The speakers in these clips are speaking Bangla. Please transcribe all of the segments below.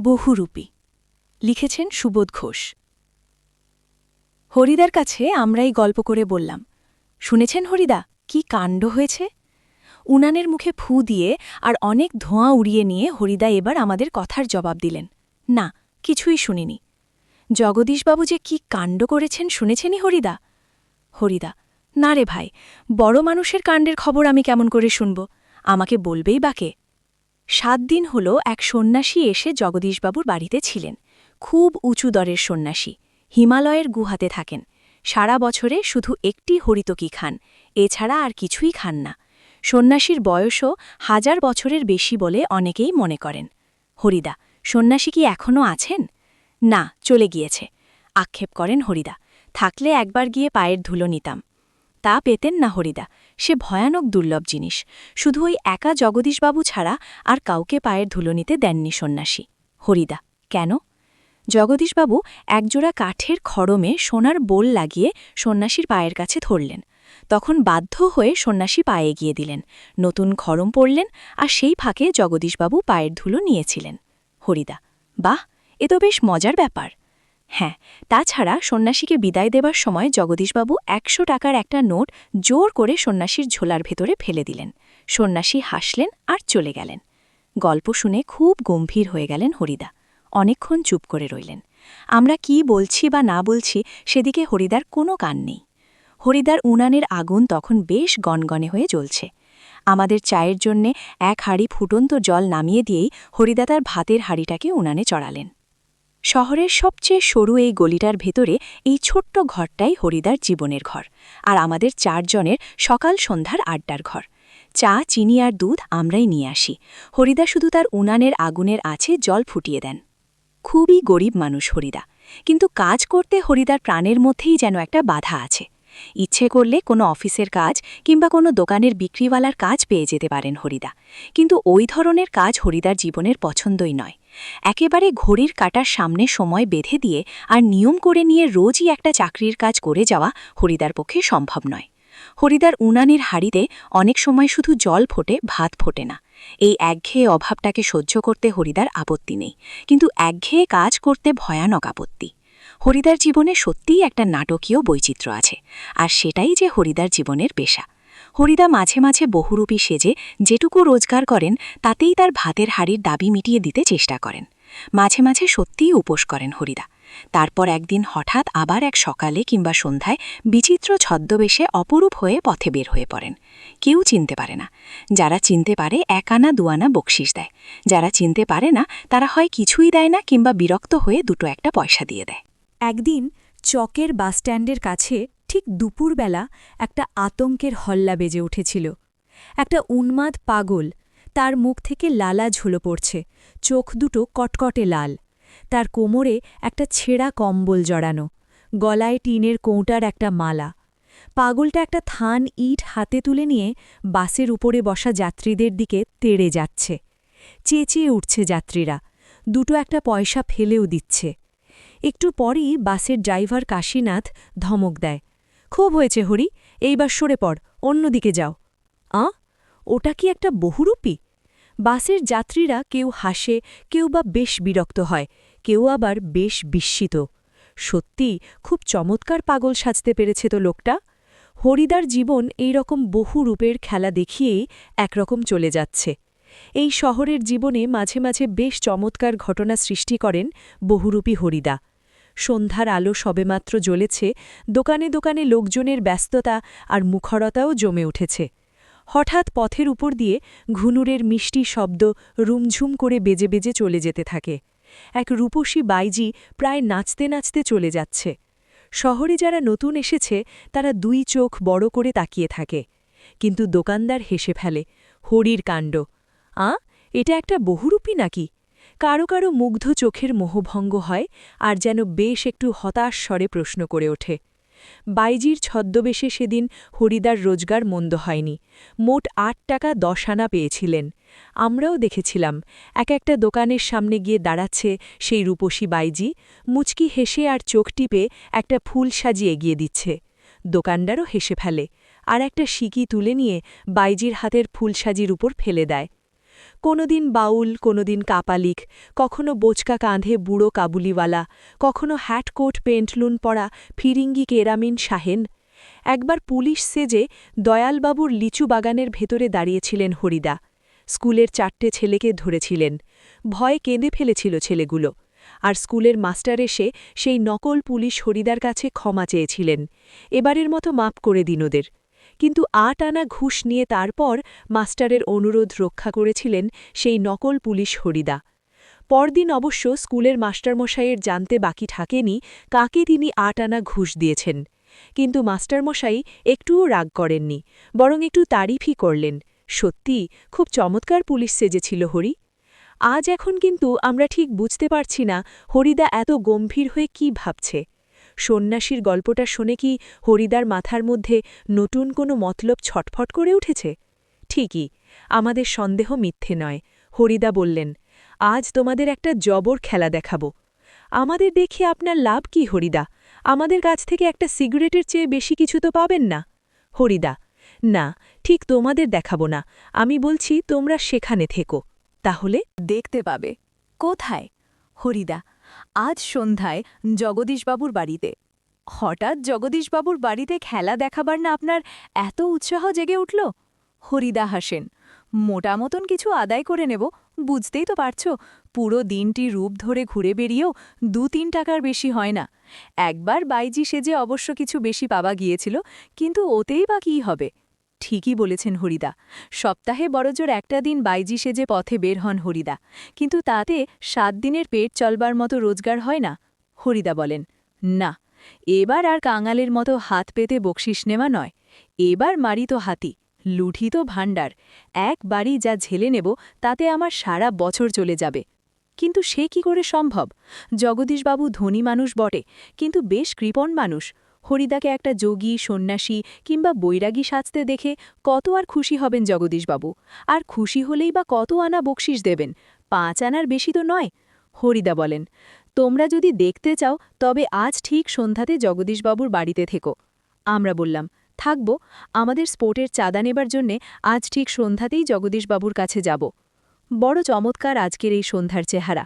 বহুরূপী লিখেছেন সুবোধ ঘোষ। হরিদার কাছে আমরা এই গল্প করে বললাম, শুনেছেন হরিদা, কি কাণ্ড হয়েছে? উনানের মুখে ফু দিয়ে আর অনেক ধোঁয়া উড়িয়ে নিয়ে হরিদা এবার আমাদের কথার জবাব দিলেন, না, কিছুই শুনিনি। জগদীশবাবু যে কি কাণ্ড করেছেন শুনেছেনই হরিদা? হরিদা, না রে ভাই, বড় মানুষের কাণ্ডের খবর আমি কেমন করে শুনব? আমাকে বলবেই বাকে। 7 দিন হল এক সন্ন্যাসী এসে জগদীশবাবুর বাড়িতে ছিলেন। খুব উঁচু দরের সন্ন্যাসী, হিমালয়ের গুহাতে থাকেন। সারা বছরে শুধু একটি হরিতকি খান, এছাড়া আর কিছুই খান না। সন্ন্যাসীর বয়সও 1000 বছরের বেশি বলে অনেকেই মনে করেন। হরিদা, সন্ন্যাসী কি এখনও আছেন? না, চলে গিয়েছে, আক্ষেপ করেন হরিদা। থাকলে একবার গিয়ে পায়ের ধুলো নিতাম। তা পেতেন না হরিদা, সে ভয়ানক দুর্লভ জিনিস। শুধু ওই একা জগদীশবাবু ছাড়া আর কাউকে পায়ের ধুলো নিতে দেননি সন্ন্যাসী। হরিদা, কেন? জগদীশবাবু একজোড়া কাঠের খড়মে সোনার বোল লাগিয়ে সন্ন্যাসীর পায়ের কাছে ধরলেন। তখন বাধ্য হয়ে সন্ন্যাসী পায়ে গিয়ে দিলেন, নতুন খড়ম পড়লেন, আর সেই ফাঁকে জগদীশবাবু পায়ের ধুলো নিয়েছিলেন। হরিদা, বাহ, এ তো বেশ মজার ব্যাপার। হ্যাঁ, তাছাড়া সন্ন্যাসীকে বিদায় দেবার সময় জগদীশবাবু 100 টাকার একটা নোট জোর করে সন্ন্যাসীর ঝোলার ভেতরে ফেলে দিলেন। সন্ন্যাসী হাসলেন আর চলে গেলেন। গল্প শুনে খুব গম্ভীর হয়ে গেলেন হরিদা। অনেকক্ষণ চুপ করে রইলেন। আমরা কি বলছি বা না বলছি সেদিকে হরিদার কোনো কান নেই। হরিদার উনানের আগুন তখন বেশ গনগনে হয়ে জ্বলছে। আমাদের চায়ের জন্যে 1 হাঁড়ি ফুটন্ত জল নামিয়ে দিয়েই হরিদা তার ভাতের হাঁড়িটাকে উনানে চড়ালেন। শহরের সবচেয়ে সরু এই গলিটার ভেতরে এই ছোট্ট ঘরটাই হরিদার জীবনের ঘর, আর আমাদের 4 জনের সকাল সন্ধ্যার আড্ডার ঘর। চা, চিনি আর দুধ আমরাই নিয়ে আসি। হরিদা শুধু তার উনানের আগুনের আছে জল ফুটিয়ে দেন। খুবই গরিব মানুষ হরিদা, কিন্তু কাজ করতে হরিদার প্রাণের মধ্যেই যেন একটা বাধা আছে। ইচ্ছে করলে কোনো অফিসের কাজ কিংবা কোনো দোকানের বিক্রিওয়ালার কাজ পেয়ে যেতে পারেন হরিদা, কিন্তু ওই ধরনের কাজ হরিদার জীবনের পছন্দই নয়। একেবারে ঘড়ির কাঁটার সামনে সময় বেঁধে দিয়ে আর নিয়ম করে নিয়ে রোজই একটা চাকরির কাজ করে যাওয়া হরিদার পক্ষে সম্ভব নয়। হরিদার উনানের হাঁড়িতে অনেক সময় শুধু জল ফোটে, ভাত ফোটে না। এই একঘেয়ে অভাবটাকে সহ্য করতে হরিদার আপত্তি নেই, কিন্তু একঘেয়ে কাজ করতে ভয়ানক আপত্তি। হরিদার জীবনে সত্যিই একটা নাটকীয় বৈচিত্র্য আছে, আর সেটাই যে হরিদার জীবনের পেশা। হরিদা মাঝে মাঝে বহুরূপী সেজে যেটুকু রোজগার করেন তাতেই তার ভাতের হাঁড়ির দাবি মিটিয়ে দিতে চেষ্টা করেন। মাঝে মাঝে সত্যিই উপোস করেন হরিদা। তারপর একদিন হঠাৎ আবার এক সকালে কিংবা সন্ধ্যায় বিচিত্র ছদ্মবেশে অপরূপ হয়ে পথে বের হয়ে পড়েন। কেউ চিনতে পারে না। যারা চিনতে পারে 1 আনা 2 আনা বকশিস দেয়, যারা চিনতে পারে না তারা হয় কিছুই দেয় না কিংবা বিরক্ত হয়ে 2-1 পয়সা দিয়ে দেয়। একদিন চকের বাসস্ট্যান্ডের কাছে ঠিক দুপুরবেলা একটা আতঙ্কের হল্লা বেজে উঠেছিল। একটা উন্মাদ পাগল, তার মুখ থেকে লালা ঝুলো পড়ছে, চোখ দুটো কটকটে লাল। তার কোমরে একটা ছেঁড়া কম্বল জড়ানো, গলায় টিনের কৌটার একটা মালা। পাগলটা একটা থান ইট হাতে তুলে নিয়ে বাসের উপরে বসা যাত্রীদের দিকে তেড়ে যাচ্ছে। চেঁচিয়ে উঠছে যাত্রীরা, 2-1 পয়সা ফেলেও দিচ্ছে। একটু পরই বাসের ড্রাইভার কাশীনাথ ধমক দেয়, খুব হয়েছে হরি, এইবার সরে পড়, অন্যদিকে যাও। ওটা কি একটা বহুরূপী? বাসের যাত্রীরা কেউ হাসে, কেউ বা বেশ বিরক্ত হয়, কেউ আবার বেশ বিস্মিত। সত্যি খুব চমৎকার পাগল সাজতে পেরেছে তো লোকটা। হরিদার জীবন এই রকম বহু রূপের খেলা দেখিয়েই একরকম চলে যাচ্ছে। এই শহরের জীবনে মাঝে মাঝে বেশ চমৎকার ঘটনা সৃষ্টি করেন বহুরূপী হরিদা। সন্ধ্যার আলো সবেমাত্র জ্বলেছে, দোকানে দোকানে লোকজনের ব্যস্ততা আর মুখরতাও জমে উঠেছে। হঠাৎ পথের উপর দিয়ে ঘুনুরের মিষ্টি শব্দ রুমঝুম করে বেজে বেজে চলে যেতে থাকে। এক রূপসী বাইজি প্রায় নাচতে নাচতে চলে যাচ্ছে। শহরে যারা নতুন এসেছে তারা 2 চোখ বড় করে তাকিয়ে থাকে, কিন্তু দোকানদার হেসে ফেলে, হরির কাণ্ড, এটা একটা বহুরূপী নাকি? কারো কারো মুগ্ধ চোখের মোহভঙ্গ হয়, আর যেন বেশ একটু হতাশ স্বরে প্রশ্ন করে ওঠে। বাইজির ছদ্মবেশে সেদিন হরিদার রোজগার মন্দ হয়নি। মোট 8 টাকা 10 আনা পেয়েছিলেন। আমরাও দেখেছিলাম একটা দোকানের সামনে গিয়ে দাঁড়াচ্ছে সেই রূপসী বাইজি, মুচকি হেসে আর চোখ টিপে একটা ফুল সাজিয়ে এগিয়ে দিচ্ছে। দোকানদারও হেসে ফেলে, আর একটা সিকি তুলে নিয়ে বাইজির হাতের ফুলসাজির উপর ফেলে দেয়। কোনোদিন বাউল, কোনোদিন কাপালিক, কখনো বোচকা কাঁধে বুড়ো কাবুলিওয়ালা, কখনো হ্যাটকোট পেন্টলুন পরা ফিরিঙ্গি কেরামিন শাহেন। একবার পুলিশ সেজে দয়ালবাবুর লিচু বাগানের ভেতরে দাঁড়িয়েছিলেন হরিদা। স্কুলের 4টে ছেলেকে ধরেছিলেন। ভয়ে কেঁদে ফেলেছিল ছেলেগুলো। আর স্কুলের মাস্টার এসে সেই নকল পুলিশ হরিদার কাছে ক্ষমা চেয়েছিলেন, এবারের মতো মাপ করে দিন ওদের। কিন্তু 8 আনা ঘুষ নিয়ে তারপর মাস্টারের অনুরোধ রক্ষা করেছিলেন সেই নকল পুলিশ হরিদা। পরদিন অবশ্য স্কুলের মাস্টারমশাইয়ের জানতে বাকি থাকেনি কাকে তিনি 8 আনা ঘুষ দিয়েছেন। কিন্তু মাস্টারমশাই একটুও রাগ করেননি, বরং একটু তারিফই করলেন। সত্যি খুব চমৎকার পুলিশ সেজেছিল হরি। আজ এখন কিন্তু আমরা ঠিক বুঝতে পারছি না হরিদা এত গম্ভীর হয়ে কি ভাবছে। সন্ন্যাসীর গল্পটা শুনে কি হরিদার মাথার মধ্যে নতুন কোনো মতলব ছটফট করে উঠেছে? ঠিকই, আমাদের সন্দেহ মিথ্যে নয়। হরিদা বললেন, আজ তোমাদের একটা জবর খেলা দেখাবো। আমাদের দেখে আপনার লাভ কি হরিদা? আমাদের কাছ থেকে একটা সিগারেটের চেয়ে বেশি কিছু তো পাবেন না। হরিদা, না, ঠিক তোমাদের দেখাবো না, আমি বলছি তোমরা সেখানে থেকো, তাহলে দেখতে পাবে। কোথায়? হরিদা, আজ সন্ধ্যায় জগদীশবাবুর বাড়িতে। হঠাৎ জগদীশবাবুর বাড়িতে খেলা দেখাবার না আপনার এত উৎসাহ জেগে উঠল? হরিদা হাসেন, মোটা মতন কিছু আদায় করে নেব, বুঝতেই তো পারছ, পুরো দিনটি রূপ ধরে ঘুরে বেরিয়েও 2-3 টাকার বেশি হয় না। একবার বাইজি সেজে অবশ্য কিছু বেশি পাওয়া গিয়েছিল, কিন্তু ওতেই বা কী হবে? ঠিকই বলেছেন হরিদা, সপ্তাহে বড়জোর একটা দিন বাইজি সেজে পথে বের হন হরিদা, কিন্তু তাতে 7 দিনের পেট চলবার মতো রোজগার হয় না। হরিদা বলেন, না, এবার আর কাঙালের মতো হাত পেতে বকশিস নেওয়া নয়, এবার মারি তো হাতি, লুঠি তো ভাণ্ডার, একবারই যা ঝেলে নেব তাতে আমার সারা বছর চলে যাবে। কিন্তু সে কি করে সম্ভব? জগদীশবাবু ধনী মানুষ বটে, কিন্তু বেশ কৃপণ মানুষ। হরিদাকে একটা যোগী, সন্ন্যাসী কিংবা বৈরাগী সাজতে দেখে কত আর খুশি হবেন জগদীশবাবু? আর খুশি হলেই বা কত আনা বকশিস দেবেন? 5 আনার বেশি তো নয়। হরিদা বলেন, তোমরা যদি দেখতে চাও তবে আজ ঠিক সন্ধ্যাতে জগদীশবাবুর বাড়িতে থেকো। আমরা বললাম, থাকব, আমাদের স্পোর্টের চাঁদা নেবার জন্যে আজ ঠিক সন্ধ্যাতেই জগদীশবাবুর কাছে যাব। বড় চমৎকার আজকের এই সন্ধ্যার চেহারা।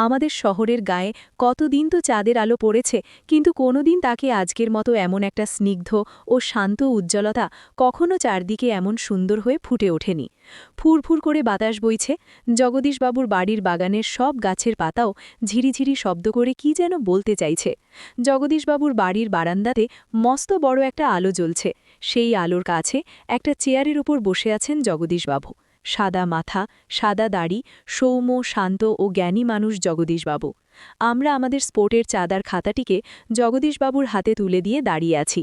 আমাদের শহরের গায়ে কতদিন তো চাঁদের আলো পড়েছে, কিন্তু কোনোদিন তাকে আজকের মতো এমন একটা স্নিগ্ধ ও শান্ত উজ্জ্বলতা কখনো চারদিকে এমন সুন্দর হয়ে ফুটে ওঠেনি। ফুরফুর করে বাতাস বইছে, জগদীশবাবুর বাড়ির বাগানের সব গাছের পাতাও ঝিরিঝিরি শব্দ করে কি যেন বলতে চাইছে। জগদীশবাবুর বাড়ির বারান্দাতে মস্ত বড় একটা আলো জ্বলছে, সেই আলোর কাছে একটা চেয়ারের উপর বসে আছেন জগদীশবাবু। সাদা মাথা, সাদা দাড়ি, সৌম্য, শান্ত ও জ্ঞানী মানুষ জগদীশবাবু। আমরা আমাদের স্পোর্টের চাঁদার খাতাটিকে জগদীশবাবুর হাতে তুলে দিয়ে দাঁড়িয়ে আছি।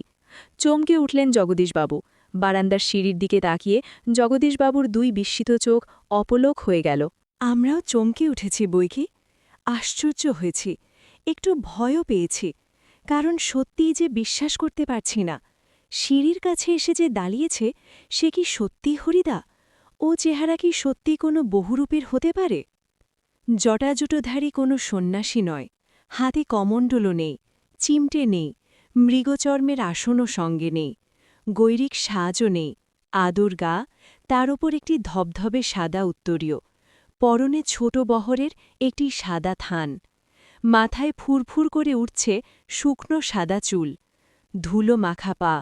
চমকে উঠলেন জগদীশবাবু। বারান্দার সিঁড়ির দিকে তাকিয়ে জগদীশবাবুর 2 বিস্মিত চোখ অপলোক হয়ে গেল। আমরাও চমকে উঠেছি বইকি, আশ্চর্য হয়েছি, একটু ভয়ও পেয়েছি, কারণ সত্যিই যে বিশ্বাস করতে পারছি না। সিঁড়ির কাছে এসে যে দাঁড়িয়েছে সে কি সত্যি হরিদা? ও চেহারা কি সত্যি কোনো বহুরূপের হতে পারে? জটাজুটোধারী কোনো সন্ন্যাসী নয়, হাতে কমণ্ডলও নেই, চিমটে নেই, মৃগচর্মের আসনও সঙ্গে নেই, গৈরিক সাজও নেই, আদর গা, তার ওপর একটি ধবধবে সাদা উত্তরীয়, পরনে ছোট বহরের একটি সাদা থান, মাথায় ফুরফুর করে উঠছে শুকনো সাদা চুল, ধুলো মাখা পা,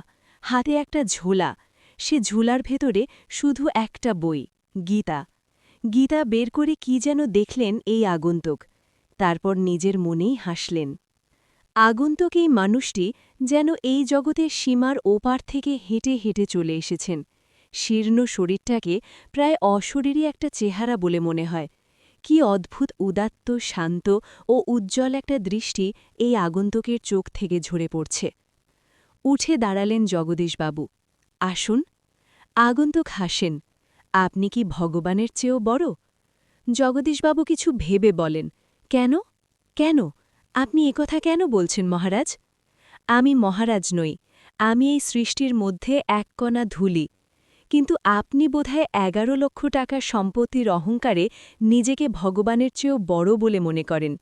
হাতে একটা ঝোলা, সে ঝোলার ভেতরে শুধু একটা বই, গীতা। গীতা বের করে কি যেন দেখলেন এই আগন্তুক, তারপর নিজের মনেই হাসলেন। আগন্তুক এই মানুষটি যেন এই জগতের সীমার ওপার থেকে হেঁটে হেঁটে চলে এসেছেন। শীর্ণ শরীরটাকে প্রায় অশরীরী একটা চেহারা বলে মনে হয়। কি অদ্ভুত উদাত্ত, শান্ত ও উজ্জ্বল একটা দৃষ্টি এই আগন্তুকের চোখ থেকে ঝরে পড়ছে। উঠে দাঁড়ালেন জগদীশবাবু। আসুন। আগন্তুক হাসেন, আপনি কি ভগবানের চেয়েও বড়? জগদীশবাবু কিছু ভেবে বলেন, কেন কেন আপনি একথা কেন বলছেন মহারাজ? আমি মহারাজ নই, আমি এই সৃষ্টির মধ্যে এক কণা ধুলি, কিন্তু আপনি বোধহয় 11 লক্ষ টাকার সম্পত্তির অহংকারে নিজেকে ভগবানের চেয়েও বড় বলে মনে করেন,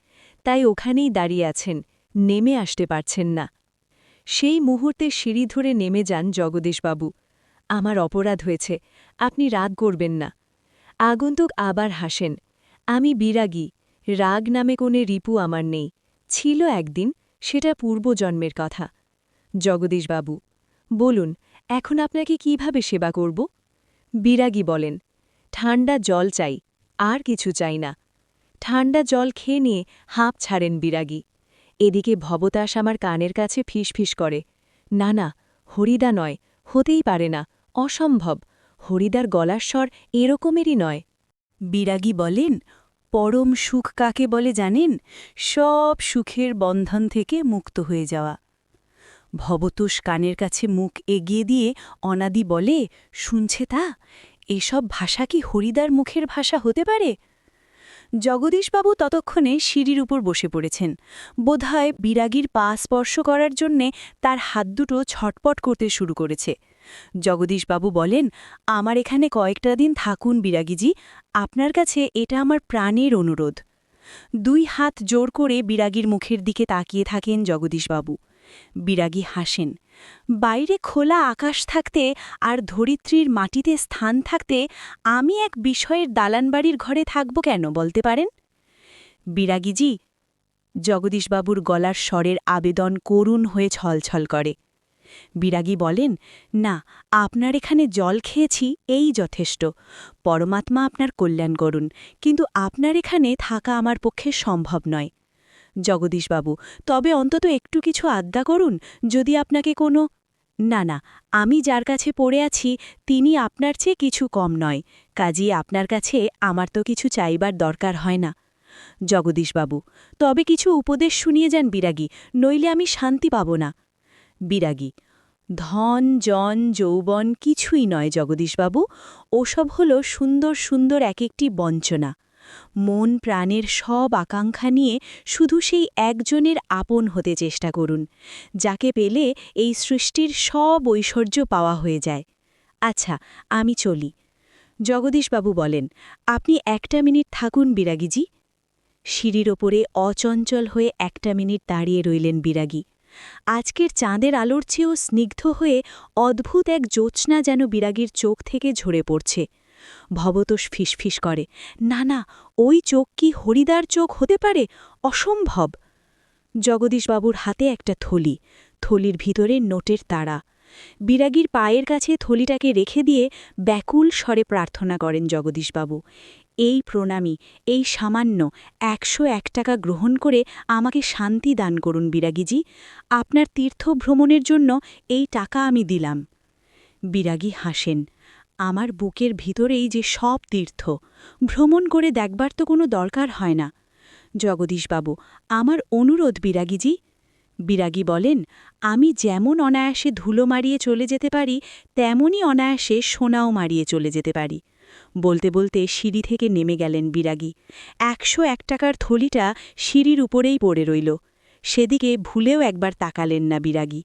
তাই ওখানেই দাঁড়িয়ে আছেন, নেমে আসতে পারছেন না। সেই মুহূর্তে সিঁড়ি ধরে নেমে যান জগদীশবাবু। আমার অপরাধ হয়েছে, আপনি রাগ করবেন না। আগন্তুক আবার হাসেন। আমি বিরাগী, রাগ নামে কোনো রিপু আমার নেই। ছিল একদিন, সেটা পূর্বজন্মের কথা। জগদীশবাবু, বলুন, এখন আপনাকে কিভাবে সেবা করব? বিরাগী বলেন, ঠান্ডা জল চাই, আর কিছু চাই না। ঠান্ডা জল খেয়ে নিয়ে হাঁপ ছাড়েন বিরাগী। এদিকে ভবতাস আমার কানের কাছে ফিসফিস করে, না না, হরিদা নয়, হতেই পারে না, অসম্ভব, হরিদার গলার স্বর এরকমেরই নয়। বিরাগী বলেন, পরম সুখ কাকে বলে জানেন? সব সুখের বন্ধন থেকে মুক্ত হয়ে যাওয়া। ভবতোষ কানের কাছে মুখ এগিয়ে দিয়ে অনাদি বলে, শুনছে তা? এসব ভাষা কি হরিদার মুখের ভাষা হতে পারে? জগদীশবাবু ততক্ষণে সিঁড়ির উপর বসে পড়েছেন। বোধহয় বিরাগীর পা স্পর্শ করার জন্যে তার হাত দুটো ছটপট করতে শুরু করেছে। জগদীশবাবু বলেন, আমার এখানে কয়েকটা দিন থাকুন বিরাগীজি, আপনার কাছে এটা আমার প্রাণের অনুরোধ। 2 হাত জোর করে বিরাগীর মুখের দিকে তাকিয়ে থাকেন জগদীশবাবু। বিরাগী হাসেন। বাইরে খোলা আকাশ থাকতে আর ধরিত্রীর মাটিতে স্থান থাকতে আমি এক বিষয়ের দালানবাড়ির ঘরে থাকব কেন বলতে পারেন? বিরাগীজি, জগদীশবাবুর গলার স্বরের আবেদন করুণ হয়ে ছলছল করে। বিরাগী বলেন, না, আপনার এখানে জল খেয়েছি এই যথেষ্ট। পরমাত্মা আপনার কল্যাণ করুন, কিন্তু আপনার এখানে থাকা আমার পক্ষে সম্ভব নয়। জগদীশবাবু, তবে অন্তত একটু কিছু আজ্ঞা করুন, যদি আপনাকে কোনো... না না, আমি যার কাছে পড়ে আছি তিনি আপনার চেয়ে কিছু কম নয়, কাজেই আপনার কাছে আমার তো কিছু চাইবার দরকার হয় না। জগদীশবাবু, তবে কিছু উপদেশ শুনিয়ে যান বিরাগী, নইলে আমি শান্তি পাব না। বিরাগী, ধন জন যৌবন কিছুই নয় জগদীশবাবু, ওসব হল সুন্দর সুন্দর এক একটি বঞ্চনা। মন প্রাণের সব আকাঙ্ক্ষা নিয়ে শুধু সেই একজনের আপন হতে চেষ্টা করুন, যাকে পেলে এই সৃষ্টির সব ঐশ্বর্য পাওয়া হয়ে যায়। আচ্ছা, আমি চলি। জগদীশবাবু বলেন, আপনি 1টা মিনিট থাকুন বিরাগীজি। সিঁড়ির ওপরে অচঞ্চল হয়ে 1টা মিনিট দাঁড়িয়ে রইলেন বিরাগী। আজকের চাঁদের আলোর চেয়েও স্নিগ্ধ হয়ে অদ্ভুত এক জ্যোৎস্না যেন বিরাগীর চোখ থেকে ঝরে পড়ছে। ভবতোষ ফিসফিস করে, না না, ওই চোখ কি হরিদার চোখ হতে পারে? অসম্ভব। জগদীশবাবুর হাতে একটা থলি, থলির ভিতরে নোটের তাড়া। বিরাগীর পায়ের কাছে থলিটাকে রেখে দিয়ে ব্যাকুল স্বরে প্রার্থনা করেন জগদীশবাবু, এই প্রণামী, এই সামান্য 101 টাকা গ্রহণ করে আমাকে শান্তি দান করুন বিরাগীজি, আপনার তীর্থ ভ্রমণের জন্য এই টাকা আমি দিলাম। বিরাগী হাসেন, আমার বুকের ভিতরেই যে সব তীর্থ, ভ্রমণ করে দেখবার তো কোনো দরকার হয় না। জগদীশবাবু, আমার অনুরোধ বিরাগীজি। বিরাগী বলেন, আমি যেমন অনায়াসে ধুলো মারিয়ে চলে যেতে পারি তেমনই অনায়াসে সোনাও মারিয়ে চলে যেতে পারি। বলতে বলতে সিঁড়ি থেকে নেমে গেলেন বিরাগী। 101 টাকার থলিটা সিঁড়ির উপরেই পড়ে রইল। সেদিকে ভুলেও একবার তাকালেন না বিরাগী।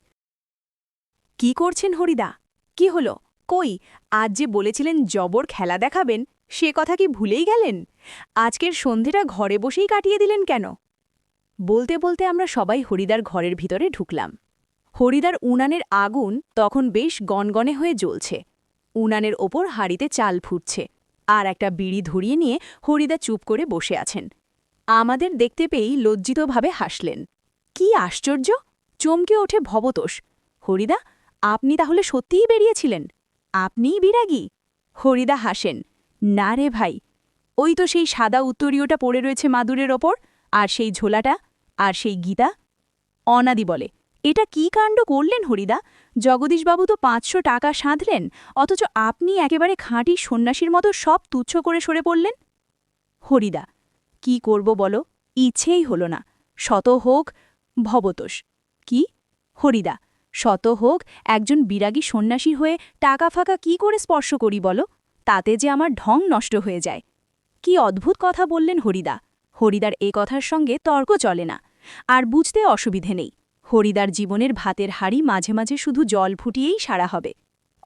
কি করছেন হরিদা? কি হলো? কই, আজ যে বলেছিলেন জবর খেলা দেখাবেন, সে কথা কি ভুলেই গেলেন? আজকের সন্ধেটা ঘরে বসেই কাটিয়ে দিলেন কেন? বলতে বলতে আমরা সবাই হরিদার ঘরের ভিতরে ঢুকলাম। হরিদার উনানের আগুন তখন বেশ গনগনে হয়ে জ্বলছে। উনানের ওপর হাঁড়িতে চাল ফুটছে, আর একটা বিড়ি ধরিয়ে নিয়ে হরিদা চুপ করে বসে আছেন। আমাদের দেখতে পেয়েই লজ্জিতভাবে হাসলেন। কি আশ্চর্য! চমকে ওঠে ভবতোষ। হরিদা, আপনি তাহলে সত্যিই বেরিয়েছিলেন? আপনিই বিরাগী? হরিদা হাসেন, না রে ভাই, ওই তো সেই সাদা উত্তরীয়টা পড়ে রয়েছে মাদুরের ওপর, আর সেই ঝোলাটা, আর সেই গীতা। অনাদি বলে, এটা কি কাণ্ড করলেন হরিদা? জগদীশবাবু তো 500 টাকা সাধলেন, অথচ আপনি একেবারে খাঁটি সন্ন্যাসীর মতো সব তুচ্ছ করে সরে পড়লেন। হরিদা, কি করব বলো, ইচ্ছেই হল না। শত হোক। ভবতোষ, কি? হরিদা, শত হোক, একজন বিরাগী সন্ন্যাসী হয়ে টাকা ফাঁকা কি করে স্পর্শ করি বলো? তাতে যে আমার ঢং নষ্ট হয়ে যায়। কি অদ্ভুত কথা বললেন হরিদা। হরিদার এ কথার সঙ্গে তর্ক চলে না, আর বুঝতে অসুবিধে নেই। হরিদার জীবনের ভাতের হাড়ি মাঝে মাঝে শুধু জল ফুটিয়েই সারা হবে।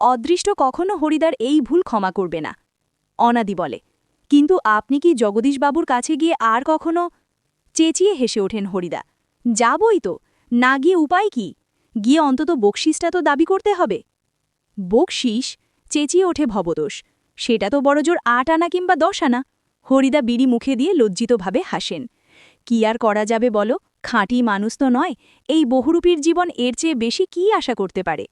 অদৃষ্ট কখনো হরিদার এই ভুল ক্ষমা করবে না। অনাদি বলে, কিন্তু আপনি কি জগদীশবাবুর কাছে গিয়ে আর কখনো... চেঁচিয়ে হেসে ওঠেন হরিদা, যাবই তো, না গিয়ে উপায় কি? গিয়ে অন্তত বকশিসটা তো দাবি করতে হবে। বকশিস? চেঁচিয়ে ওঠে ভবতোষ, সেটা তো বড়জোর ৮ আনা কিংবা ১০ আনা। হরিদা বিড়ি মুখে দিয়ে লজ্জিতভাবে হাসেন। কি আর করা যাবে বলো, খাঁটি মানুষ তো নয়, এই বহুরূপীর জীবন এর চেয়ে বেশি কি আশা করতে পারে।